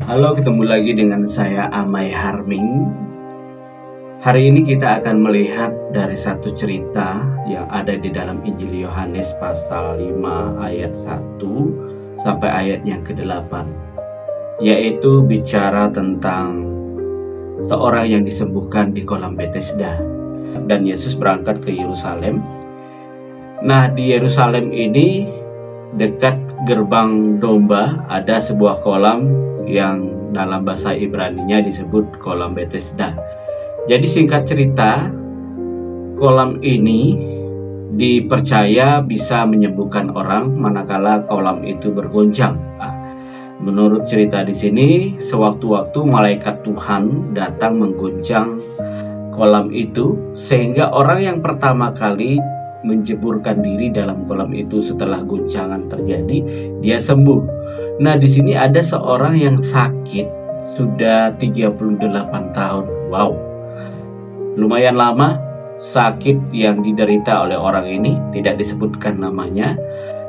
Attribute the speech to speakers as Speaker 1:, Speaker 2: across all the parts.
Speaker 1: Halo, ketemu lagi dengan saya Amai Harming. Hari ini kita akan melihat dari satu cerita yang ada di dalam Injil Yohanes pasal 5 ayat 1 sampai ayat yang ke-8, yaitu bicara tentang seorang yang disembuhkan di kolam Bethesda. Dan Yesus berangkat ke Yerusalem. Nah, di Yerusalem ini dekat gerbang domba ada sebuah kolam yang dalam bahasa Ibrani-nya disebut kolam Bethesda. Jadi singkat cerita, kolam ini dipercaya bisa menyembuhkan orang manakala kolam itu bergoncang. Menurut cerita di sini, sewaktu-waktu malaikat Tuhan datang menggoncang kolam itu sehingga orang yang pertama kali menjeburkan diri dalam kolam itu setelah goncangan terjadi, dia sembuh. Nah, di sini ada seorang yang sakit sudah 38 tahun. Wow. Lumayan lama sakit yang diderita oleh orang ini, tidak disebutkan namanya.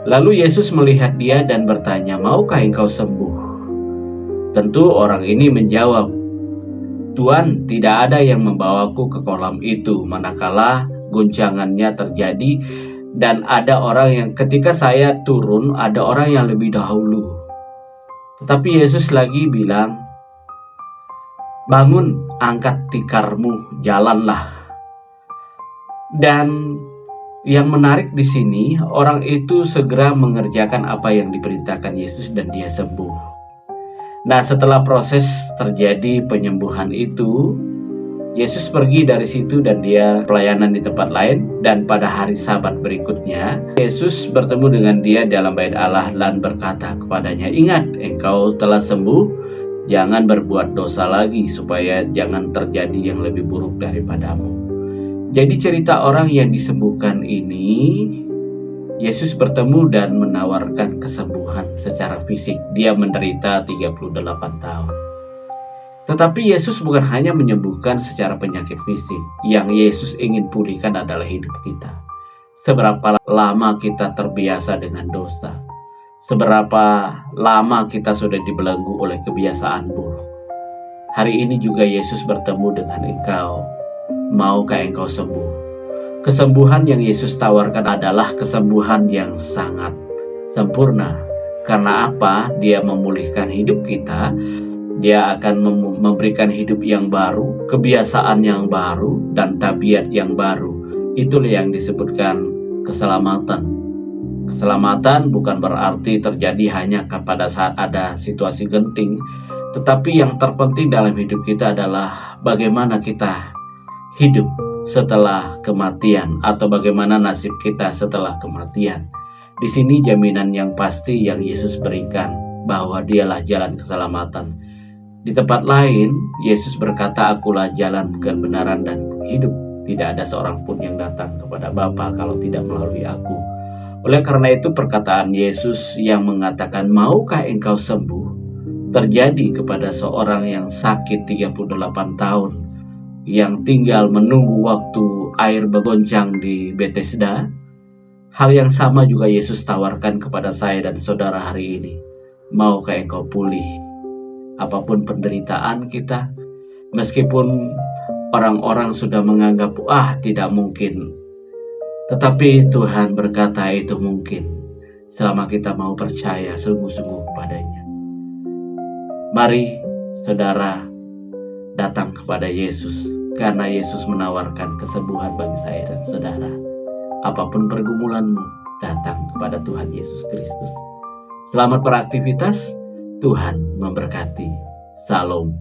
Speaker 1: Lalu Yesus melihat dia dan bertanya, "Maukah engkau sembuh?" Tentu orang ini menjawab, "Tuhan, tidak ada yang membawaku ke kolam itu manakala goncangannya terjadi, dan ada orang yang ketika saya turun, ada orang yang lebih dahulu." Tetapi Yesus lagi bilang, "Bangun, angkat tikarmu, jalanlah." Dan yang menarik di sini, orang itu segera mengerjakan apa yang diperintahkan Yesus dan dia sembuh. Nah, setelah proses terjadi penyembuhan itu, Yesus pergi dari situ dan dia pelayanan di tempat lain. Dan pada hari Sabat berikutnya, Yesus bertemu dengan dia dalam bait Allah dan berkata kepadanya, "Ingat, engkau telah sembuh, jangan berbuat dosa lagi supaya jangan terjadi yang lebih buruk daripadamu." Jadi cerita orang yang disembuhkan ini, Yesus bertemu dan menawarkan kesembuhan secara fisik. Dia menderita 38 tahun. Tetapi Yesus bukan hanya menyembuhkan secara penyakit fisik. Yang Yesus ingin pulihkan adalah hidup kita. Seberapa lama kita terbiasa dengan dosa? Seberapa lama kita sudah dibelenggu oleh kebiasaan buruk? Hari ini juga Yesus bertemu dengan engkau. Maukah engkau sembuh? Kesembuhan yang Yesus tawarkan adalah kesembuhan yang sangat sempurna. Karena apa? Dia memulihkan hidup kita. Dia akan memberikan hidup yang baru, kebiasaan yang baru, dan tabiat yang baru. Itulah yang disebutkan keselamatan. Keselamatan bukan berarti terjadi hanya pada saat ada situasi genting, tetapi yang terpenting dalam hidup kita adalah bagaimana kita hidup setelah kematian, atau bagaimana nasib kita setelah kematian. Di sini jaminan yang pasti yang Yesus berikan, bahwa dialah jalan keselamatan. Di tempat lain, Yesus berkata, "Akulah jalan, kebenaran, dan hidup. Tidak ada seorang pun yang datang kepada Bapa kalau tidak melalui aku." Oleh karena itu, perkataan Yesus yang mengatakan, "Maukah engkau sembuh?" terjadi kepada seorang yang sakit 38 tahun, yang tinggal menunggu waktu air bergoncang di Bethesda. Hal yang sama juga Yesus tawarkan kepada saya dan saudara hari ini. Maukah engkau pulih? Apapun penderitaan kita, meskipun orang-orang sudah menganggap tidak mungkin, tetapi Tuhan berkata itu mungkin, selama kita mau percaya sungguh-sungguh kepadanya. Mari saudara datang kepada Yesus, karena Yesus menawarkan kesembuhan bagi saya dan saudara. Apapun pergumulanmu, datang kepada Tuhan Yesus Kristus. Selamat beraktivitas. Tuhan memberkati. Salam.